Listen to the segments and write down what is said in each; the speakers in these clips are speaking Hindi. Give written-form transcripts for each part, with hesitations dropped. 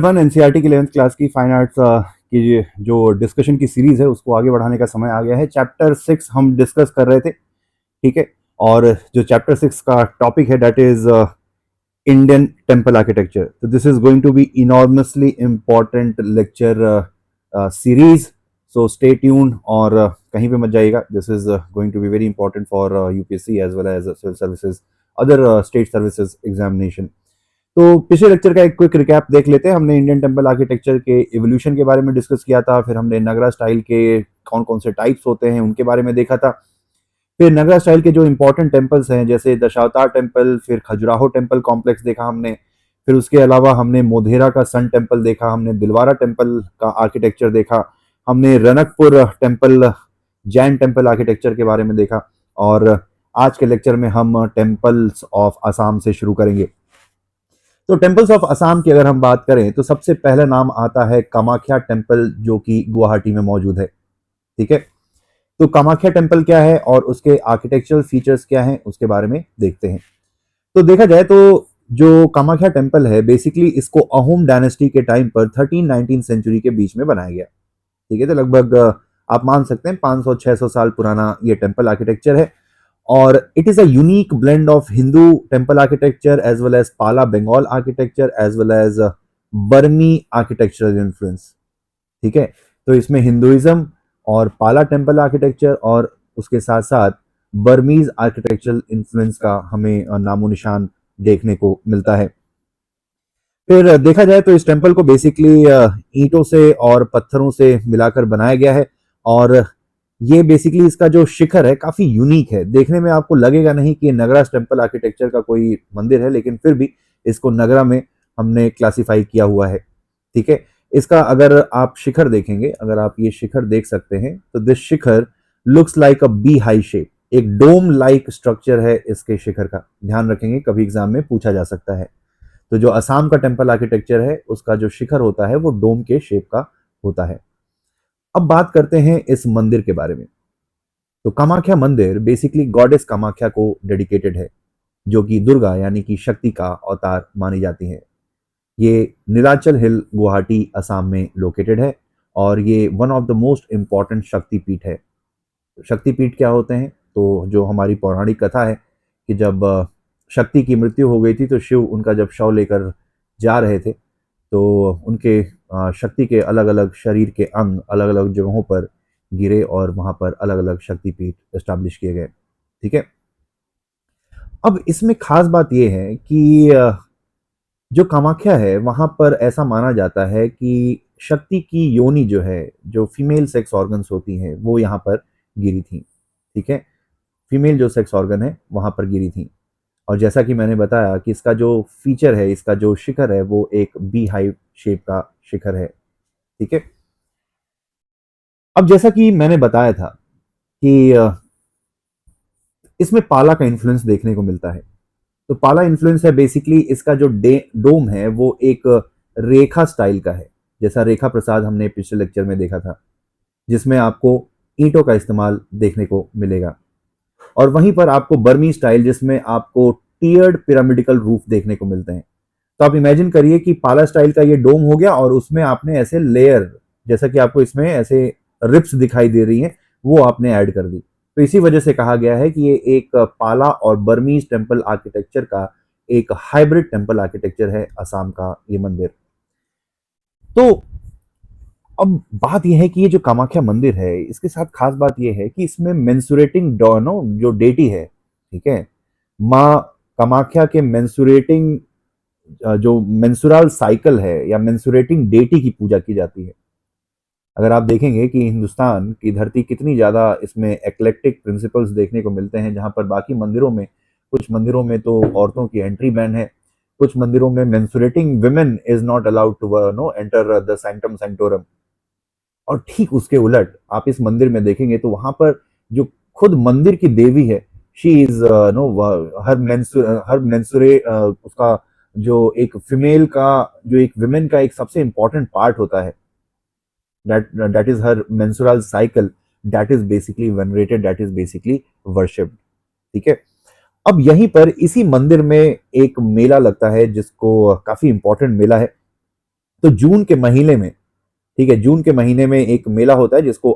वन एनसीईआरटी की 11th क्लास की फाइन आर्ट्स की जो डिस्कशन की सीरीज है उसको आगे बढ़ाने का समय आ गया है। चैप्टर 6 हम डिस्कस कर रहे थे, ठीक है। और जो चैप्टर 6 का टॉपिक है that is Indian temple architecture. तो this is going to be enormously important lecture series, so stay tune और कहीं पे मत जाइएगा। This is going to be very important for UPSC as well as civil services, other state services examination. तो पिछले लेक्चर का एक क्विक रिकैप देख लेते हैं। हमने इंडियन टेम्पल आर्किटेक्चर के इवोल्यूशन के बारे में डिस्कस किया था, फिर हमने नगरा स्टाइल के कौन कौन से टाइप्स होते हैं उनके बारे में देखा था। फिर नगरा स्टाइल के जो इंपॉर्टेंट टेम्पल्स हैं जैसे दशावतार टेम्पल, फिर खजुराहो टेम्पल कॉम्प्लेक्स देखा हमने। फिर उसके अलावा हमने मोधेरा का सन टेम्पल देखा, हमने दिलवारा टेम्पल का आर्किटेक्चर देखा, हमने Ranakpur temple Jain temple architecture के बारे में देखा। और आज के लेक्चर में हम टेम्पल्स ऑफ असम से शुरू करेंगे। तो टेम्पल्स ऑफ असम की अगर हम बात करें तो सबसे पहला नाम आता है कामाख्या टेम्पल, जो कि गुवाहाटी में मौजूद है, ठीक है। तो कामाख्या टेम्पल क्या है और उसके आर्किटेक्चरल फीचर्स क्या हैं उसके बारे में देखते हैं। तो देखा जाए तो जो कामाख्या टेम्पल है बेसिकली इसको अहोम डायनेस्टी के टाइम पर 13-19 सेंचुरी के बीच में बनाया गया, ठीक है। तो लगभग आप मान सकते हैं 500-600 साल पुराना ये टेम्पल आर्किटेक्चर है। और it is a unique blend of Hindu temple architecture as well as Pala Bengal architecture as well as बर्मी आर्किटेक्चरल इन्फ्लुएंस, ठीक है। तो इसमें हिंदुइज्म और पाला टेम्पल आर्किटेक्चर और उसके साथ साथ बर्मीज आर्किटेक्चरल इन्फ्लुएंस का हमें नामो निशान देखने को मिलता है। फिर देखा जाए तो इस टेम्पल को बेसिकली ईंटों से और पत्थरों से मिलाकर बनाया गया है। और ये बेसिकली इसका जो शिखर है काफी यूनिक है। देखने में आपको लगेगा नहीं कि ये नगरा टेम्पल आर्किटेक्चर का कोई मंदिर है, लेकिन फिर भी इसको नगरा में हमने क्लासिफाई किया हुआ है, ठीक है। इसका अगर आप शिखर देखेंगे, अगर आप ये शिखर देख सकते हैं तो this shikhar looks like a beehive shape, एक डोम लाइक स्ट्रक्चर है इसके शिखर का। ध्यान रखेंगे कभी एग्जाम में पूछा जा सकता है। तो जो असम का टेम्पल आर्किटेक्चर है उसका जो शिखर होता है वो डोम के शेप का होता है। अब बात करते हैं इस मंदिर के बारे में। तो कामाख्या मंदिर बेसिकली गॉडेस कामाख्या को डेडिकेटेड है, जो कि दुर्गा यानी कि शक्ति का अवतार मानी जाती है। ये नीलाचल हिल गुवाहाटी असम में लोकेटेड है और ये one of the most important शक्तिपीठ है। शक्तिपीठ क्या होते हैं? तो जो हमारी पौराणिक कथा है कि जब शक्ति की मृत्यु हो गई थी तो शिव उनका जब शव लेकर जा रहे थे तो उनके शक्ति के अलग अलग शरीर के अंग अलग अलग जगहों पर गिरे और वहां पर अलग अलग शक्तिपीठ एस्टैब्लिश किए गए, ठीक है। अब इसमें खास बात यह है कि जो कामाख्या है वहां पर ऐसा माना जाता है कि शक्ति की योनि जो है, जो फीमेल सेक्स ऑर्गन्स होती हैं वो यहाँ पर गिरी थी, ठीक है। फीमेल जो सेक्स ऑर्गन है वहां पर गिरी थी। और जैसा कि मैंने बताया कि इसका जो फीचर है, इसका जो शिखर है वो एक बी हाइव शेप का शिखर है, ठीक है। अब जैसा कि मैंने बताया था कि इसमें पाला का इन्फ्लुएंस देखने को मिलता है। तो पाला इन्फ्लुएंस है बेसिकली इसका जो डोम है वो एक रेखा स्टाइल का है, जैसा रेखा प्रसाद हमने पिछले लेक्चर में देखा था, जिसमें आपको ईंटों का इस्तेमाल देखने को मिलेगा। और वहीं पर आपको बर्मी स्टाइल जिसमें आपको टीयर्ड पिरामिडिकल रूफ देखने को मिलते हैं। तो आप इमेजिन करिए कि पाला स्टाइल का ये डोम हो गया और उसमें आपने ऐसे लेयर, जैसा कि आपको इसमें ऐसे रिप्स दिखाई दे रही हैं, वो आपने ऐड कर दी। तो इसी वजह से कहा गया है कि ये एक पाला और बर्मीज टेम्पल आर्किटेक्चर का एक हाइब्रिड टेम्पल आर्किटेक्चर है असम का ये मंदिर। तो अब बात यह है कि ये जो कामाख्या मंदिर है इसके साथ खास बात यह है कि इसमें मेंसुरेटिंग डॉनो जो डेटी है, ठीक है, माँ कामाख्या के मेंसुरेटिंग जो मेंसुरल साइकिल है या मेंसुरेटिंग डेटी की पूजा की जाती है। अगर आप देखेंगे कि हिंदुस्तान की धरती कितनी ज़्यादा इसमें एक्लेक्टिक प्रिंसिपल्स देखने को मिलते हैं, जहाँ पर बाकी मंदिरों में, कुछ मंदिरों में तो औरतों की एंट्री बैन है, कुछ मंदिरों में menstruating women is not allowed to no enter the sanctum sanctorum. और ठीक उसके उलट आप इस मंदिर में देखेंगे तो वहां पर जो खुद मंदिर की देवी है, शी इज नो हर मेंसुरे उसका जो एक फीमेल का, जो एक विमेन का एक सबसे इंपॉर्टेंट पार्ट होता है, that is her menstrual cycle, that is basically venerated, that is basically worshipped, ठीक है। अब यहीं पर इसी मंदिर में एक मेला लगता है जिसको काफी इंपॉर्टेंट मेला है, तो जून के महीने में, ठीक है, जून के महीने में एक मेला होता है जिसको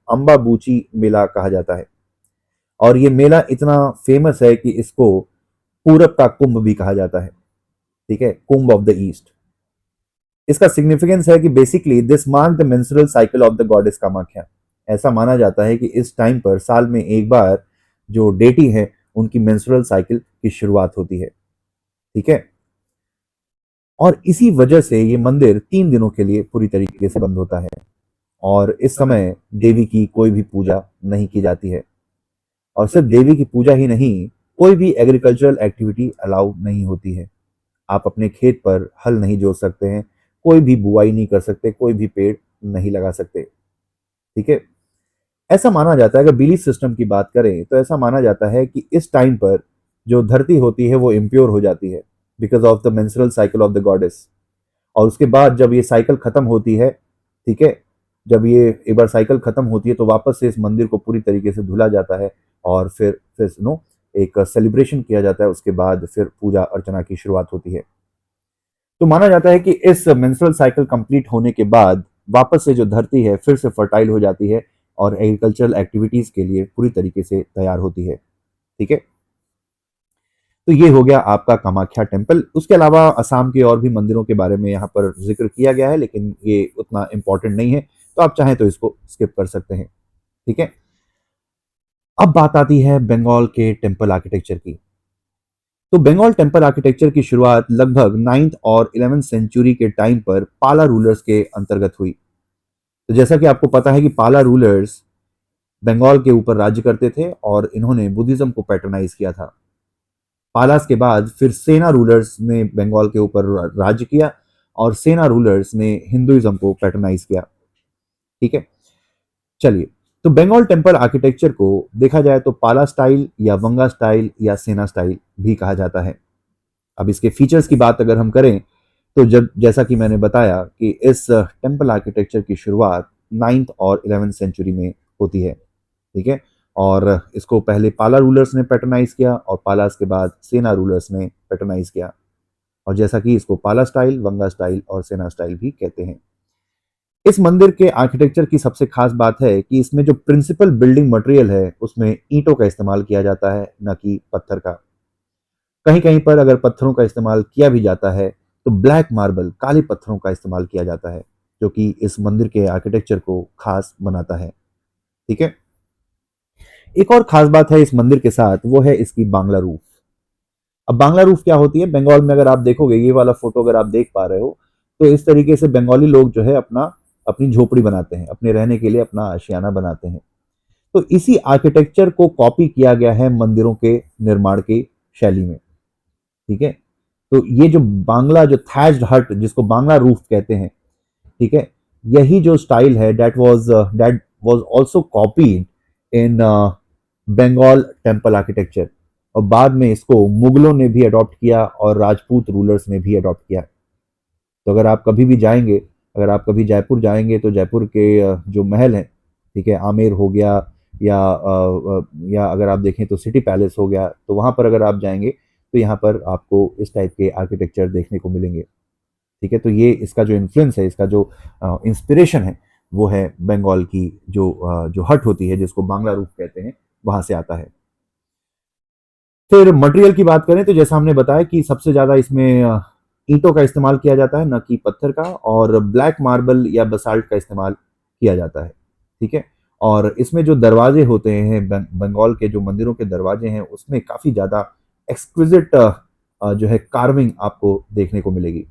अम्बाबूची मेला कहा जाता है। और ये मेला इतना फेमस है कि इसको पूरब का कुंभ भी कहा जाता है, ठीक है, कुंभ ऑफ द ईस्ट। इसका सिग्निफिकेंस है कि basically this mark the menstrual cycle of the goddess Kamakhya. ऐसा माना जाता है कि इस टाइम पर साल में एक बार जो डेटी है उनकी मेंस्ट्रुअल साइकिल की शुरुआत होती है, ठीक है। और इसी वजह से ये मंदिर 3 दिनों के लिए पूरी तरीके से बंद होता है और इस समय देवी की कोई भी पूजा नहीं की जाती है। और सिर्फ देवी की पूजा ही नहीं, कोई भी एग्रीकल्चरल एक्टिविटी अलाउ नहीं होती है। आप अपने खेत पर हल नहीं जोत सकते हैं, कोई भी बुआई नहीं कर सकते, कोई भी पेड़ नहीं लगा सकते, ठीक है। ऐसा माना जाता है, अगर बिलीफ सिस्टम की बात करें तो ऐसा माना जाता है कि इस टाइम पर जो धरती होती है वो इम्प्योर हो जाती है because of the menstrual cycle of the goddess. और उसके बाद जब ये साइकिल खत्म होती है, ठीक है, जब ये एक बार साइकिल खत्म होती है तो वापस से इस मंदिर को पूरी तरीके से धुला जाता है और फिर नो एक सेलिब्रेशन किया जाता है। उसके बाद फिर पूजा अर्चना की शुरुआत होती है। तो माना जाता है कि इस मेंस्ट्रुअल साइकिल कंप्लीट होने के बाद वापस से जो धरती है फिर से फर्टाइल हो जाती है और एग्रीकल्चरल एक्टिविटीज के लिए पूरी तरीके से तैयार होती है, ठीक है। तो ये हो गया आपका कामाख्या टेम्पल। उसके अलावा असम के और भी मंदिरों के बारे में यहाँ पर जिक्र किया गया है, लेकिन ये उतना इंपॉर्टेंट नहीं है, तो आप चाहें तो इसको स्किप कर सकते हैं, ठीक है। अब बात आती है बंगाल के टेम्पल आर्किटेक्चर की। तो बंगाल टेम्पल आर्किटेक्चर की शुरुआत लगभग 9th और 11th सेंचुरी के टाइम पर पाला रूलर्स के अंतर्गत हुई। तो जैसा कि आपको पता है कि पाला रूलर्स बंगाल के ऊपर राज्य करते थे और इन्होंने बुद्धिज्म को पैट्रनाइज किया था। पालास के बाद फिर सेना रूलर्स ने बंगाल के ऊपर राज्य किया और सेना रूलर्स ने हिंदुइज्म को पैट्रनाइज किया, ठीक है। चलिए, तो बंगाल टेम्पल आर्किटेक्चर को देखा जाए तो पाला स्टाइल या वंगा स्टाइल या सेना स्टाइल भी कहा जाता है। अब इसके फीचर्स की बात अगर हम करें तो जब जैसा कि मैंने बताया कि इस टेम्पल आर्किटेक्चर की शुरुआत 9th और 11th सेंचुरी में होती है, ठीक है। और इसको पहले पाला रूलर्स ने पैटर्नाइज किया और पालास के बाद सेना रूलर्स ने पैटर्नाइज किया। और जैसा कि इसको पाला स्टाइल, वंगा स्टाइल और सेना स्टाइल भी कहते हैं। इस मंदिर के आर्किटेक्चर की सबसे खास बात है कि इसमें जो प्रिंसिपल बिल्डिंग मटेरियल है उसमें ईंटों का इस्तेमाल किया जाता है, न कि पत्थर का। कहीं कहीं पर अगर पत्थरों का इस्तेमाल किया भी जाता है तो ब्लैक मार्बल, काले पत्थरों का इस्तेमाल किया जाता है, जो कि इस मंदिर के आर्किटेक्चर को खास बनाता है, ठीक है। एक और खास बात है इस मंदिर के साथ, वो है इसकी बांग्ला रूफ। अब बांग्ला रूफ क्या होती है? बंगाल में अगर आप देखोगे, ये वाला फोटो अगर आप देख पा रहे हो, तो इस तरीके से बंगाली लोग जो है अपनी झोपड़ी बनाते हैं, अपने रहने के लिए अपना आशियाना बनाते हैं। तो इसी आर्किटेक्चर को कॉपी किया गया है मंदिरों के निर्माण की शैली में, ठीक है। तो ये जो बांग्ला, जो थैच्ड हट जिसको बांग्ला रूफ कहते हैं, ठीक है, यही जो स्टाइल है that was also copied in Bengal temple architecture. और बाद में इसको मुगलों ने भी अडॉप्ट किया और राजपूत रूलर्स ने भी अडॉप्ट किया। तो अगर आप कभी भी जाएंगे, अगर आप कभी जयपुर जाएंगे तो जयपुर के जो महल हैं, ठीक है, आमेर हो गया या अगर आप देखें तो सिटी पैलेस हो गया, तो वहाँ पर अगर आप जाएंगे तो यहाँ पर आपको इस टाइप के आर्किटेक्चर देखने को मिलेंगे, ठीक है। तो ये इसका जो इन्फ्लुएंस है, इसका जो इंस्पिरेशन है, वो है बंगाल की जो हट होती है जिसको बांग्ला रूफ कहते हैं, वहां से आता है। फिर मटेरियल की बात करें तो जैसा हमने बताया कि सबसे ज्यादा इसमें ईंटों का इस्तेमाल किया जाता है, न कि पत्थर का, और ब्लैक मार्बल या बसाल्ट का इस्तेमाल किया जाता है, ठीक है। और इसमें जो दरवाजे होते हैं, बंगाल के जो मंदिरों के दरवाजे हैं, उसमें काफी ज्यादा एक्सक्विजिट जो है कार्विंग आपको देखने को मिलेगी।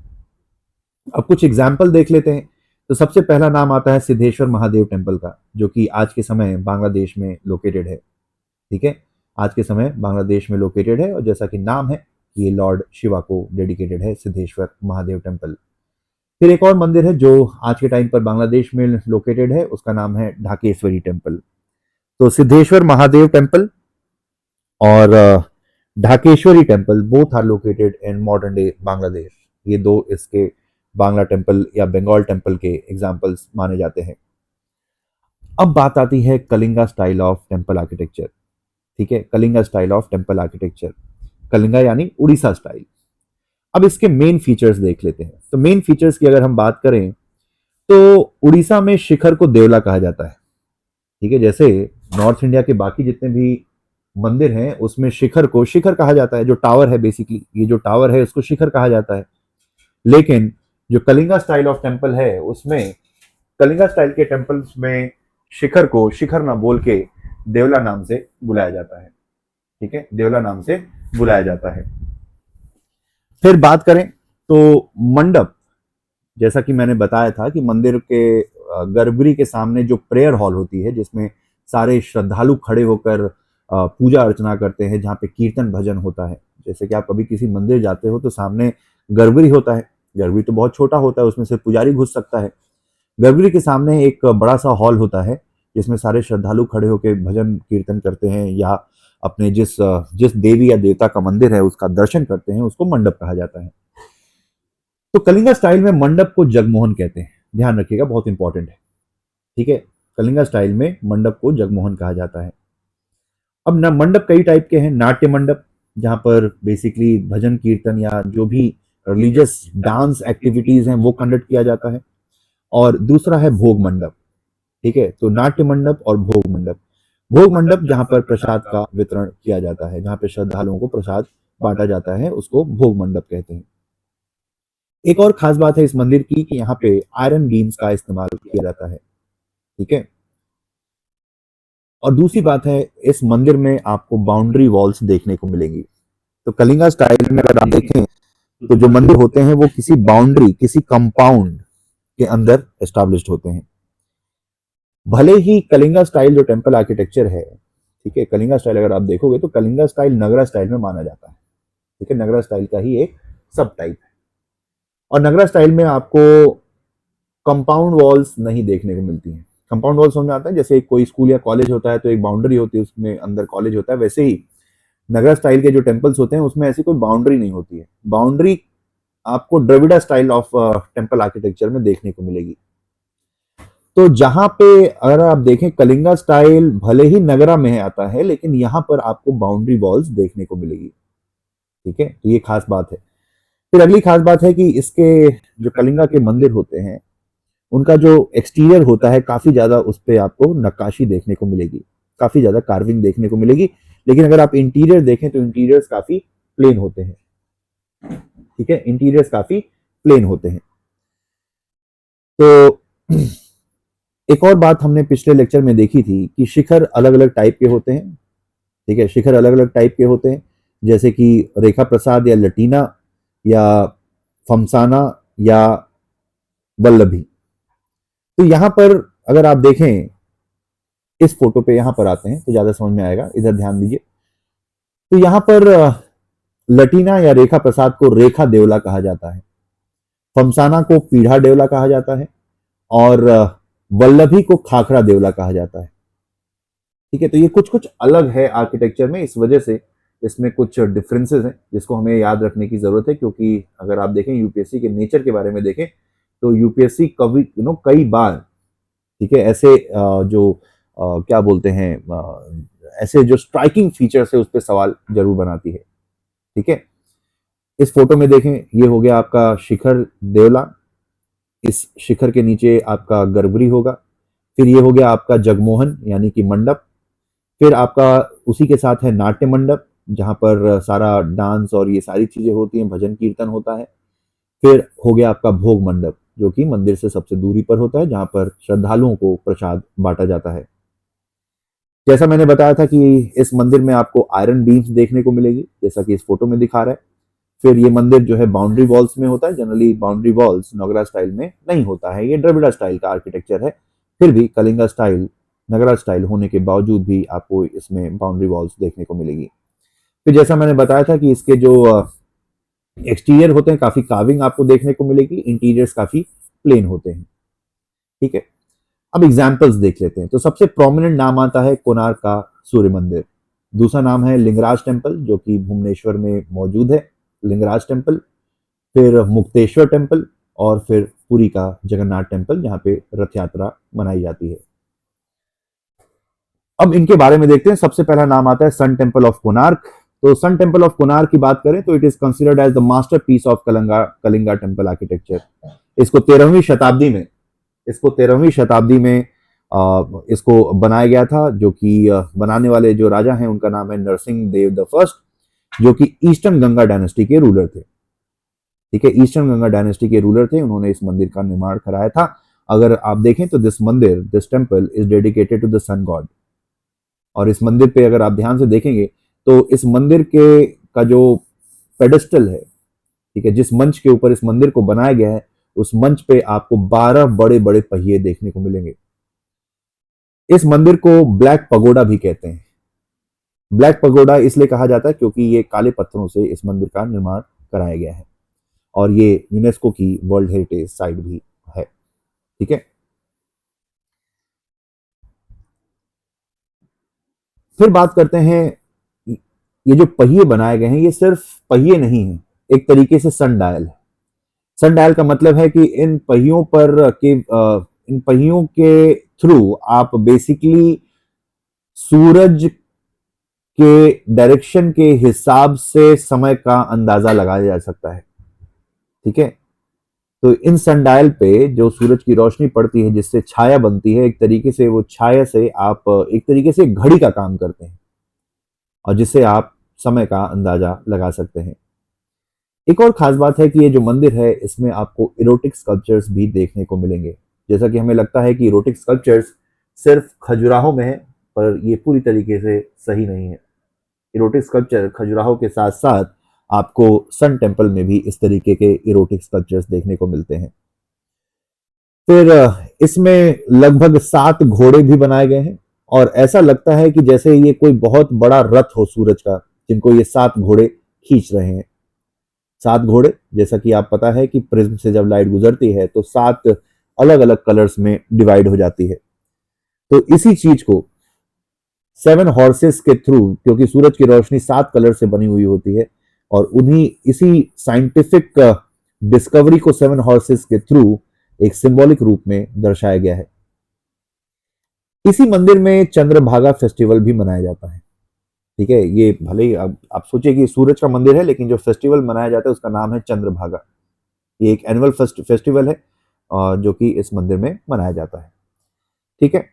अब कुछ एग्जाम्पल देख लेते हैं। तो सबसे पहला नाम आता है सिद्धेश्वर महादेव टेम्पल का, जो कि आज के समय बांग्लादेश में लोकेटेड है, ठीक है। आज के समय बांग्लादेश में लोकेटेड है और जैसा कि नाम है, ये लॉर्ड शिवा को डेडिकेटेड है, सिद्धेश्वर महादेव टेम्पल। फिर एक और मंदिर है जो आज के टाइम पर बांग्लादेश में लोकेटेड है, उसका नाम है ढाकेश्वरी टेम्पल। तो सिद्धेश्वर महादेव टेम्पल और Dhakeshwari temple both are located in modern day Bangladesh. ये दो इसके बांग्ला टेम्पल या बंगाल टेम्पल के एग्जाम्पल्स माने जाते हैं। अब बात आती है Kalinga style of temple architecture, ठीक है, Kalinga style of temple architecture. Kalinga यानी उड़ीसा स्टाइल। अब इसके मेन फीचर्स देख लेते हैं। तो मेन फीचर्स की अगर हम बात करें तो उड़ीसा में शिखर को देवला कहा जाता है। ठीक है, जैसे नॉर्थ इंडिया के बाकी जितने भी मंदिर हैं उसमें शिखर को शिखर कहा जाता है, जो टावर है बेसिकली, ये जो टावर है उसको शिखर कहा जाता है। लेकिन जो कलिंगा स्टाइल ऑफ टेम्पल है उसमें, कलिंगा स्टाइल के टेम्पल्स में शिखर को शिखर ना बोल के देवला नाम से बुलाया जाता है। ठीक है, देवला नाम से बुलाया जाता है। फिर बात करें तो मंडप, जैसा कि मैंने बताया था कि मंदिर के गर्भगृह के सामने जो प्रेयर हॉल होती है जिसमें सारे श्रद्धालु खड़े होकर पूजा अर्चना करते हैं, जहाँ पे कीर्तन भजन होता है। जैसे कि आप कभी किसी मंदिर जाते हो तो सामने गर्भगृह होता है, गर्भगृह तो बहुत छोटा होता है, उसमें से पुजारी घुस सकता है। गर्भगृह के सामने एक बड़ा सा हॉल होता है जिसमें सारे श्रद्धालु खड़े होकर भजन कीर्तन करते हैं या अपने जिस जिस देवी या देवता का मंदिर है उसका दर्शन करते हैं, उसको मंडप कहा जाता है। तो कलिंगा स्टाइल में मंडप को जगमोहन कहते हैं, ध्यान रखिएगा, बहुत इंपॉर्टेंट है। ठीक है, कलिंगा स्टाइल में मंडप को जगमोहन कहा जाता है। अब ना मंडप कई टाइप के हैं। नाट्य मंडप, जहां पर बेसिकली भजन कीर्तन या जो भी रिलीजियस डांस एक्टिविटीज हैं वो कंडक्ट किया जाता है। और दूसरा है भोग मंडप। ठीक है, तो नाट्य मंडप और भोग मंडप। भोग मंडप जहां पर प्रसाद का वितरण किया जाता है, जहां पर श्रद्धालुओं को प्रसाद बांटा जाता है, उसको भोग मंडप कहते हैं। एक और खास बात है इस मंदिर की कि यहाँ पे आयरन बीम्स का इस्तेमाल किया जाता है। ठीक है, और दूसरी बात है इस मंदिर में आपको बाउंड्री वॉल्स देखने को मिलेंगी। तो कलिंगा स्टाइल में अगर आप देखें तो जो मंदिर होते हैं वो किसी बाउंड्री, किसी कंपाउंड के अंदर एस्टैब्लिश्ड होते हैं। भले ही कलिंगा स्टाइल जो टेम्पल आर्किटेक्चर है, ठीक है, कलिंगा स्टाइल अगर आप देखोगे तो कलिंगा स्टाइल नगरा स्टाइल में माना जाता है। ठीक है, नगरा स्टाइल का ही एक सब टाइप है। और नगरा स्टाइल में आपको कंपाउंड वॉल्स नहीं देखने को मिलती हैं। कंपाउंड वॉल समझ में आता है, जैसे कोई स्कूल या कॉलेज होता है तो एक बाउंड्री होती है, उसमें अंदर कॉलेज होता है, वैसे ही नगरा स्टाइल के जो टेम्पल्स होते हैं उसमें ऐसी कोई बाउंड्री नहीं होती है। बाउंड्री आपको Dravida style of temple architecture में देखने को मिलेगी। तो जहां पे अगर आप देखें कलिंगा स्टाइल भले ही नगरा में आता है लेकिन यहां पर आपको बाउंड्री वॉल्स देखने को मिलेगी। ठीक है, तो ये खास बात है। फिर अगली खास बात है कि इसके जो कलिंगा के मंदिर होते हैं उनका जो एक्सटीरियर होता है काफी ज्यादा उस पर आपको नक्काशी देखने को मिलेगी, काफी ज्यादा कार्विंग देखने को मिलेगी। लेकिन अगर आप इंटीरियर देखें तो इंटीरियर्स काफी प्लेन होते हैं। ठीक है, इंटीरियर्स काफी प्लेन होते हैं। तो एक और बात हमने पिछले लेक्चर में देखी थी कि शिखर अलग अलग टाइप के होते हैं। ठीक है, शिखर अलग अलग टाइप के होते हैं, जैसे कि रेखा प्रसाद या लटीना या फमसाना या वल्लभी। तो यहां पर अगर आप देखें इस फोटो पे, यहां पर आते हैं तो ज्यादा समझ में आएगा, इधर ध्यान दीजिए। तो यहां पर लटीना या रेखा प्रसाद को रेखा देवला कहा जाता है, फमसाना को पीढ़ा देवला कहा जाता है और वल्लभी को खाखरा देवला कहा जाता है। ठीक है, तो ये कुछ कुछ अलग है आर्किटेक्चर में, इस वजह से इसमें कुछ डिफरेंसेस हैं जिसको हमें याद रखने की जरूरत है। क्योंकि अगर आप देखें यूपीएससी के नेचर के बारे में देखें तो यूपीएससी कभी कई बार, ठीक है, ऐसे जो क्या बोलते हैं, ऐसे जो स्ट्राइकिंग फीचर्स है उस पर सवाल जरूर बनाती है। ठीक है, इस फोटो में देखें, ये हो गया आपका शिखर देवला, इस शिखर के नीचे आपका गर्भगृह होगा। फिर ये हो गया आपका जगमोहन यानी कि मंडप। फिर आपका उसी के साथ है नाट्य मंडप, जहां पर सारा डांस और ये सारी चीजें होती हैं, भजन कीर्तन होता है। फिर हो गया आपका भोग मंडप, जो कि मंदिर से सबसे दूरी पर होता है, जहां पर श्रद्धालुओं को प्रसाद बांटा जाता है। जैसा मैंने बताया था कि इस मंदिर में आपको आयरन बीम्स देखने को मिलेगी, जैसा कि इस फोटो में दिखा रहा है। फिर ये मंदिर जो है बाउंड्री वॉल्स में होता है। जनरली बाउंड्री वॉल्स नगरा स्टाइल में नहीं होता है, ये द्रविड़ा स्टाइल का आर्किटेक्चर है। फिर भी कलिंगा स्टाइल नगरा स्टाइल होने के बावजूद भी आपको इसमें बाउंड्री वॉल्स देखने को मिलेगी। फिर जैसा मैंने बताया था कि इसके जो एक्सटीरियर होते हैं काफी कार्विंग आपको देखने को मिलेगी, इंटीरियर्स काफी प्लेन होते हैं। ठीक है, अब एग्जाम्पल्स देख लेते हैं। तो सबसे प्रोमिनेंट नाम आता है कोणार्क का सूर्य मंदिर। दूसरा नाम है लिंगराज टेम्पल, जो कि भुवनेश्वर में मौजूद है, लिंगराज टेम्पल। फिर मुक्तेश्वर टेम्पल और फिर पुरी का जगन्नाथ टेम्पल, जहां पे रथ यात्रा मनाई जाती है। अब इनके बारे में देखते हैं। सबसे पहला नाम आता है सन टेम्पल ऑफ कोणार्क। तो सन टेम्पल ऑफ कुनार की बात करें तो it is considered as the masterpiece of Kalinga temple architecture. इसको 13वीं शताब्दी में इसको 13वीं शताब्दी में इसको बनाया गया था, जो कि बनाने वाले जो राजा हैं उनका नाम है नरसिंह देव द फर्स्ट, जो कि ईस्टर्न गंगा डायनेस्टी के रूलर थे। ठीक है, ईस्टर्न गंगा डायनेस्टी के रूलर थे, उन्होंने इस मंदिर का निर्माण कराया था। अगर आप देखें तो this temple is dedicated to the sun god. और इस मंदिर पे अगर आप ध्यान से देखेंगे तो इस मंदिर के का जो पेडेस्टल है, ठीक है, जिस मंच के ऊपर इस मंदिर को बनाया गया है, उस मंच पे आपको 12 बड़े बड़े पहिए देखने को मिलेंगे। इस मंदिर को ब्लैक पगोडा भी कहते हैं। ब्लैक पगोडा इसलिए कहा जाता है क्योंकि ये काले पत्थरों से इस मंदिर का निर्माण कराया गया है और ये यूनेस्को की वर्ल्ड हेरिटेज साइट भी है। ठीक है, फिर बात करते हैं, ये जो पहिए बनाए गए हैं ये सिर्फ पहिए नहीं है, एक तरीके से सन डायल है। सन डायल का मतलब है कि इन पहियों के थ्रू आप बेसिकली सूरज के डायरेक्शन के हिसाब से समय का अंदाजा लगाया जा सकता है। ठीक है, तो इन सनडायल पे जो सूरज की रोशनी पड़ती है जिससे छाया बनती है, एक तरीके से वो छाया से आप एक तरीके से घड़ी का काम करते हैं और जिससे आप समय का अंदाजा लगा सकते हैं। एक और खास बात है कि ये जो मंदिर है इसमें आपको इरोटिक स्कल्पचर्स भी देखने को मिलेंगे। जैसा कि हमें लगता है कि इरोटिक स्कल्पचर्स सिर्फ खजुराहो में है, पर ये पूरी तरीके से सही नहीं है। इरोटिक स्कल्पचर खजुराहो के साथ साथ आपको सन टेम्पल में भी इस तरीके के इरोटिक स्कल्पचर्स देखने को मिलते हैं। फिर इसमें लगभग 7 घोड़े भी बनाए गए हैं और ऐसा लगता है कि जैसे ये कोई बहुत बड़ा रथ हो सूरज का, जिनको ये 7 घोड़े खींच रहे हैं। 7 घोड़े, जैसा कि आप पता है कि प्रिज्म से जब लाइट गुजरती है तो 7 अलग अलग कलर्स में डिवाइड हो जाती है। तो इसी चीज को 7 हॉर्सेस के थ्रू, क्योंकि सूरज की रोशनी 7 कलर से बनी हुई होती है और उन्हीं इसी साइंटिफिक डिस्कवरी को 7 हॉर्सेस के थ्रू एक सिंबॉलिक रूप में दर्शाया गया है। इसी मंदिर में चंद्रभागा फेस्टिवल भी मनाया जाता है। ठीक है, ये भले ही आप सोचिए कि सूरज का मंदिर है, लेकिन जो फेस्टिवल मनाया जाता है उसका नाम है चंद्रभागा। ये एक एनुअल फेस्टिवल है जो कि इस मंदिर में मनाया जाता है। ठीक है,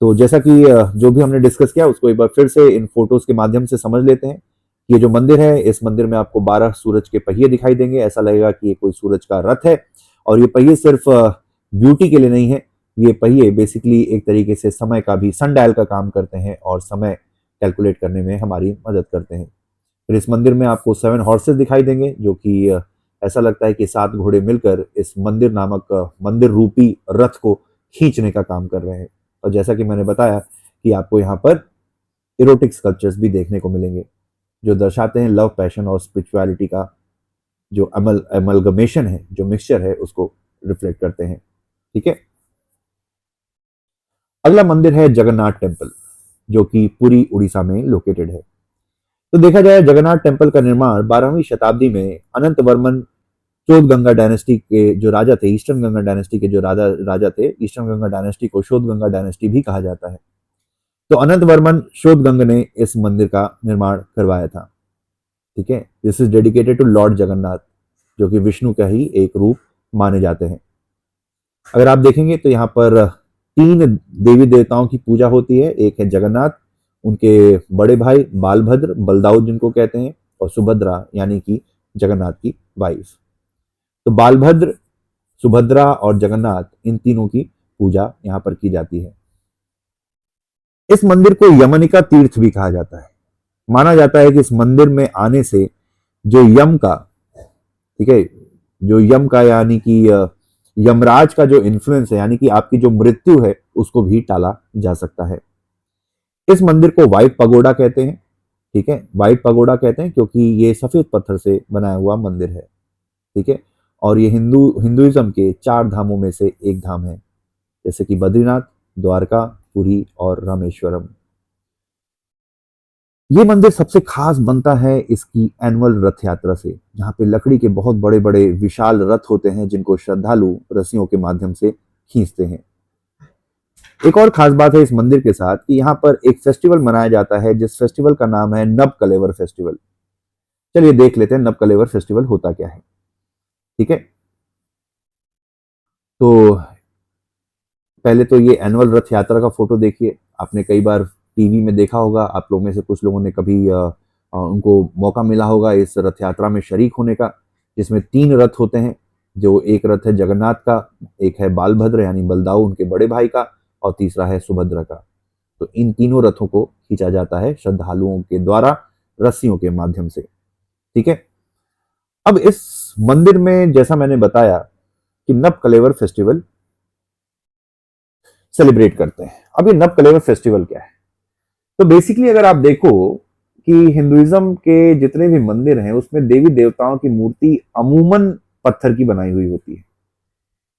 तो जैसा कि जो भी हमने डिस्कस किया उसको एक बार फिर से इन फोटोज के माध्यम से समझ लेते हैं। ये जो मंदिर है, इस मंदिर में आपको 12 सूरज के पहिए दिखाई देंगे। ऐसा लगेगा कि ये कोई सूरज का रथ है और ये पहिए सिर्फ ब्यूटी के लिए नहीं है, ये पहिए बेसिकली एक तरीके से समय का भी सन डायल का काम करते हैं और समय कैलकुलेट करने में हमारी मदद करते हैं। फिर इस मंदिर में आपको 7 हॉर्सेस दिखाई देंगे, जो कि ऐसा लगता है कि 7 घोड़े मिलकर इस मंदिर नामक मंदिर रूपी रथ को खींचने का काम कर रहे हैं। और जैसा कि मैंने बताया कि आपको यहाँ पर इरोटिक स्कल्पचर्स भी देखने को मिलेंगे जो दर्शाते हैं लव, पैशन और स्पिरिचुअलिटी का जो अमलगमेशन है, जो मिक्सचर है, उसको रिफ्लेक्ट करते हैं। ठीक है, अगला मंदिर है जगन्नाथ टेम्पल, जो कि पूरी उड़ीसा में लोकेटेड है। तो देखा जाए, जगन्नाथ टेम्पल का निर्माण 12वीं शताब्दी में अनंत वर्मन शोध गंगा डायनेस्टी के जो राजा थे, ईस्टर्न गंगा डायनेस्टी के जो राजा थे, ईस्टर्न गंगा डायनेस्टी को शोध गंगा डायनेस्टी भी कहा जाता है। तो अनंत वर्मन शोध गंग ने इस मंदिर का निर्माण करवाया था। ठीक है, this is dedicated to lord Jagannath, जो कि विष्णु का ही एक रूप माने जाते हैं। अगर आप देखेंगे तो यहाँ पर 3 देवी देवताओं की पूजा होती है। एक है जगन्नाथ, उनके बड़े भाई बालभद्र, बलदाऊ जिनको कहते हैं, और सुभद्रा यानी कि जगन्नाथ की वाइफ। तो बालभद्र, सुभद्रा और जगन्नाथ, इन तीनों की पूजा यहाँ पर की जाती है। इस मंदिर को यमनिका तीर्थ भी कहा जाता है। माना जाता है कि इस मंदिर में आने से जो यम का, ठीक है, जो यम का यानी कि यमराज का जो इन्फ्लुएंस है, यानी कि आपकी जो मृत्यु है, उसको भी टाला जा सकता है। इस मंदिर को व्हाइट पगोडा कहते हैं। ठीक है, व्हाइट पगोडा कहते हैं क्योंकि ये सफेद पत्थर से बनाया हुआ मंदिर है। ठीक है, और ये हिंदुइज्म के 4 धामों में से एक धाम है, जैसे कि बद्रीनाथ, द्वारका, पुरी और रामेश्वरम। ये मंदिर सबसे खास बनता है इसकी एनुअल रथ यात्रा से, जहाँ पे लकड़ी के बहुत बड़े बड़े विशाल रथ होते हैं जिनको श्रद्धालु रस्सियों के माध्यम से खींचते हैं। एक और खास बात है इस मंदिर के साथ कि यहाँ पर एक फेस्टिवल मनाया जाता है जिस फेस्टिवल का नाम है नब कलेवर फेस्टिवल। चलिए देख लेते हैं नब कलेवर फेस्टिवल होता क्या है। ठीक है, तो पहले तो ये एनुअल रथ यात्रा का फोटो देखिए। आपने कई बार टीवी में देखा होगा, आप लोगों में से कुछ लोगों ने कभी उनको मौका मिला होगा इस रथ यात्रा में शरीक होने का, जिसमें 3 रथ होते हैं। जो एक रथ है जगन्नाथ का, एक है बालभद्र यानी बलदाऊ उनके बड़े भाई का, और तीसरा है सुभद्रा का। तो इन तीनों रथों को खींचा जाता है श्रद्धालुओं के द्वारा रस्सियों के माध्यम से। ठीक है, अब इस मंदिर में जैसा मैंने बताया कि नब कलेवर फेस्टिवल सेलिब्रेट करते हैं। अब ये नब कलेवर फेस्टिवल क्या है? तो बेसिकली अगर आप देखो कि हिंदुइज्म के जितने भी मंदिर हैं उसमें देवी देवताओं की मूर्ति अमूमन पत्थर की बनाई हुई होती है,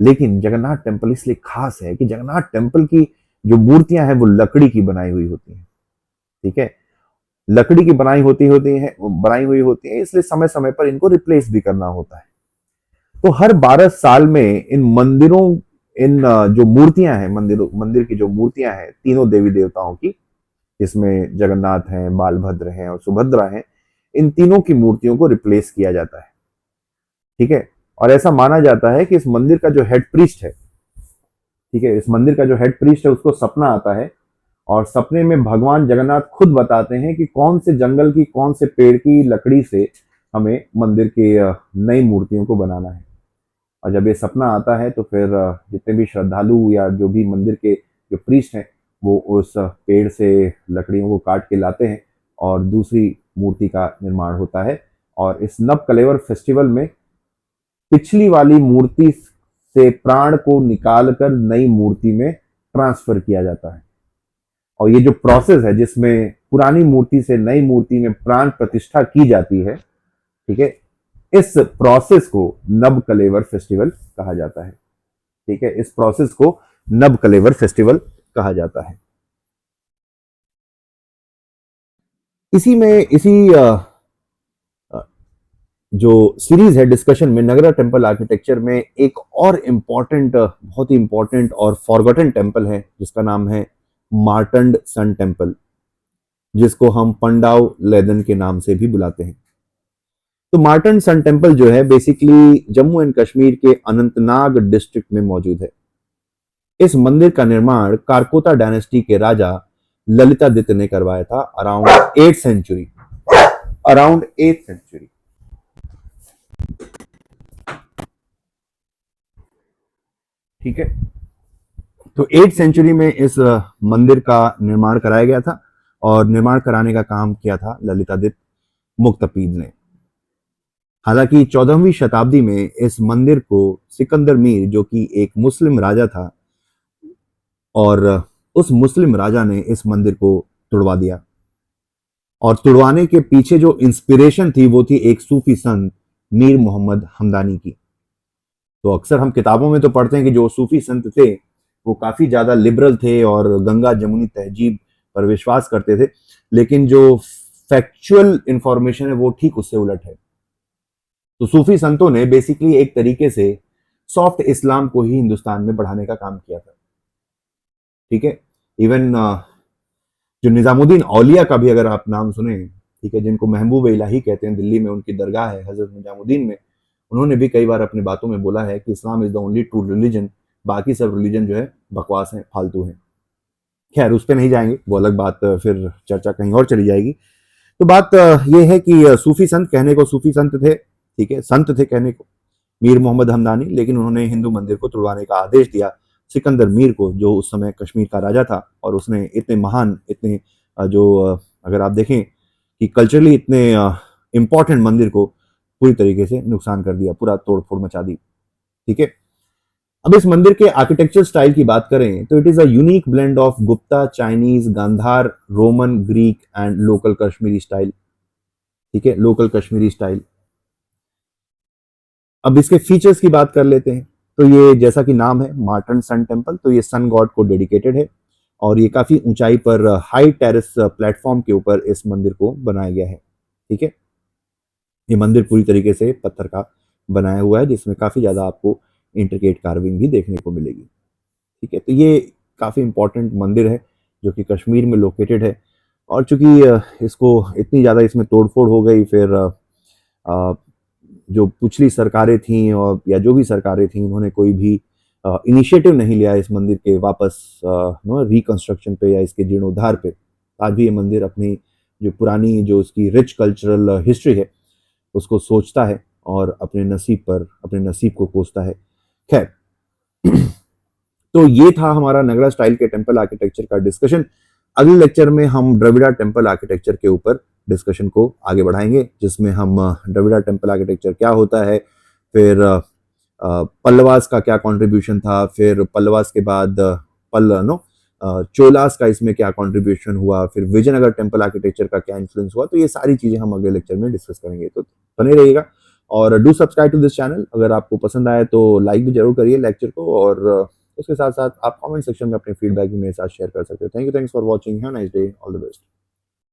लेकिन जगन्नाथ टेम्पल इसलिए खास है कि जगन्नाथ टेम्पल की जो मूर्तियां हैं वो लकड़ी की बनाई हुई होती हैं। ठीक है, लकड़ी की बनाई हुई होती है, इसलिए समय समय पर इनको रिप्लेस भी करना होता है। तो हर 12 साल में इन मंदिरों, इन जो मूर्तियां हैं, मंदिर की जो मूर्तियां हैं तीनों देवी देवताओं की, जिसमें जगन्नाथ हैं, बालभद्र हैं और सुभद्रा हैं, इन तीनों की मूर्तियों को रिप्लेस किया जाता है। ठीक है, और ऐसा माना जाता है कि इस मंदिर का जो हेड प्रीस्ट है, ठीक है, इस मंदिर का जो हेड प्रीस्ट है उसको सपना आता है, और सपने में भगवान जगन्नाथ खुद बताते हैं कि कौन से जंगल की, कौन से पेड़ की लकड़ी से हमें मंदिर की नई मूर्तियों को बनाना है। और जब ये सपना आता है तो फिर जितने भी श्रद्धालु या जो भी मंदिर के जो प्रीस्ट हैं वो उस पेड़ से लकड़ियों को काट के लाते हैं और दूसरी मूर्ति का निर्माण होता है। और इस नव कलेवर फेस्टिवल में पिछली वाली मूर्ति से प्राण को निकालकर नई मूर्ति में ट्रांसफर किया जाता है। और ये जो प्रोसेस है जिसमें पुरानी मूर्ति से नई मूर्ति में प्राण प्रतिष्ठा की जाती है, ठीक है, इस प्रोसेस को नब कलेवर फेस्टिवल कहा जाता है। ठीक है, इस प्रोसेस को नब कलेवर फेस्टिवल कहा जाता है। इसी में जो सीरीज है डिस्कशन में नगरा टेम्पल आर्किटेक्चर में एक और इम्पॉर्टेंट, बहुत ही इंपॉर्टेंट और फॉरगॉटन टेम्पल है जिसका नाम है मार्टंड सन टेम्पल, जिसको हम पंडाव लेदन के नाम से भी बुलाते हैं। तो मार्टन सन टेम्पल जो है बेसिकली जम्मू एंड कश्मीर के अनंतनाग डिस्ट्रिक्ट में मौजूद है। इस मंदिर का निर्माण कारकोता डायनेस्टी के राजा ललितादित्य ने करवाया था अराउंड 8th सेंचुरी। ठीक है, तो 8th सेंचुरी में इस मंदिर का निर्माण कराया गया था, और निर्माण कराने का काम किया था ललितादित्य मुक्तपीद ने। हालांकि 14वीं शताब्दी में इस मंदिर को सिकंदर मीर, जो कि एक मुस्लिम राजा था, और उस मुस्लिम राजा ने इस मंदिर को तुड़वा दिया। और तुड़वाने के पीछे जो इंस्पिरेशन थी वो थी एक सूफी संत मीर मोहम्मद हमदानी की। तो अक्सर हम किताबों में तो पढ़ते हैं कि जो सूफी संत थे वो काफी ज्यादा लिबरल थे और गंगा जमुनी तहजीब पर विश्वास करते थे, लेकिन जो फैक्चुअल इंफॉर्मेशन है वो ठीक उससे उलट है। तो सूफी संतों ने बेसिकली एक तरीके से सॉफ्ट इस्लाम को ही हिंदुस्तान में बढ़ाने का काम किया था। ठीक है, इवन जो निजामुद्दीन औलिया का भी अगर आप नाम सुने, ठीक है, जिनको महबूब इलाही कहते हैं, दिल्ली में उनकी दरगाह है हजरत निजामुद्दीन में, उन्होंने भी कई बार अपनी बातों में बोला है कि Islam is the only true religion, बाकी सब रिलीजन जो है बकवास है, फालतू है। खैर उस पर नहीं जाएंगे, वो अलग बात, फिर चर्चा कहीं और चली जाएगी। तो बात यह है कि सूफी संत कहने को सूफी संत थे, ठीक है, संत थे कहने को मीर मोहम्मद हमदानी, लेकिन उन्होंने हिंदू मंदिर को तुड़वाने का आदेश दिया सिकंदर मीर को, जो उस समय कश्मीर का राजा था। और उसने इतने महान, इतने जो अगर आप देखें कि कल्चरली इतने इंपॉर्टेंट मंदिर को पूरी तरीके से नुकसान कर दिया, पूरा तोड़ फोड़ मचा दी। ठीक है, अब इस मंदिर के आर्किटेक्चर स्टाइल की बात करें तो it is a unique blend of Gupta, Chinese, Gandhara, Roman, Greek and local Kashmiri style. ठीक है, लोकल कश्मीरी स्टाइल। अब इसके फीचर्स की बात कर लेते हैं। तो ये जैसा कि नाम है मार्टन सन टेम्पल, तो ये सन गॉड को डेडिकेटेड है, और ये काफी ऊंचाई पर हाई टेरेस प्लेटफॉर्म के ऊपर इस मंदिर को बनाया गया है। ठीक है, ये मंदिर पूरी तरीके से पत्थर का बनाया हुआ है, जिसमें काफी ज्यादा आपको इंट्रिकेट कार्विंग भी देखने को मिलेगी। ठीक है, तो ये काफ़ी इम्पोर्टेंट मंदिर है जो कि कश्मीर में लोकेटेड है। और चूंकि इसको इतनी ज़्यादा इसमें तोड़फोड़ हो गई, फिर जो पिछली सरकारें थीं और या जो भी सरकारें थीं, उन्होंने कोई भी इनिशिएटिव नहीं लिया इस मंदिर के वापस रिकंस्ट्रक्शन पे या इसके जीर्णोद्धार पे। आज भी ये मंदिर अपनी जो पुरानी जो उसकी रिच कल्चरल हिस्ट्री है उसको सोचता है और अपने नसीब को कोसता है। खैर, तो ये था हमारा नगरा स्टाइल के टेम्पल आर्किटेक्चर का डिस्कशन। अगले लेक्चर में हम द्रविड़ा टेम्पल आर्किटेक्चर के ऊपर डिस्कशन को आगे बढ़ाएंगे, जिसमें हम द्रविड़ा टेम्पल आर्किटेक्चर क्या होता है, फिर पल्लवास का क्या कंट्रीब्यूशन था, फिर पल्लवास के बाद चोलास का इसमें क्या कंट्रीब्यूशन हुआ, फिर विजयनगर टेम्पल आर्किटेक्चर का क्या इन्फ्लुएंस हुआ। तो ये सारी चीजें हम अगले लेक्चर में डिस्कस करेंगे, तो बने रहिएगा। और do subscribe to this channel. अगर आपको पसंद आए तो लाइक भी जरूर करिए लेक्चर को, और उसके साथ साथ आप कमेंट सेक्शन में अपने फीडबैक भी मेरे साथ शेयर कर सकते हो। Thanks for watching, have a nice day, all the best.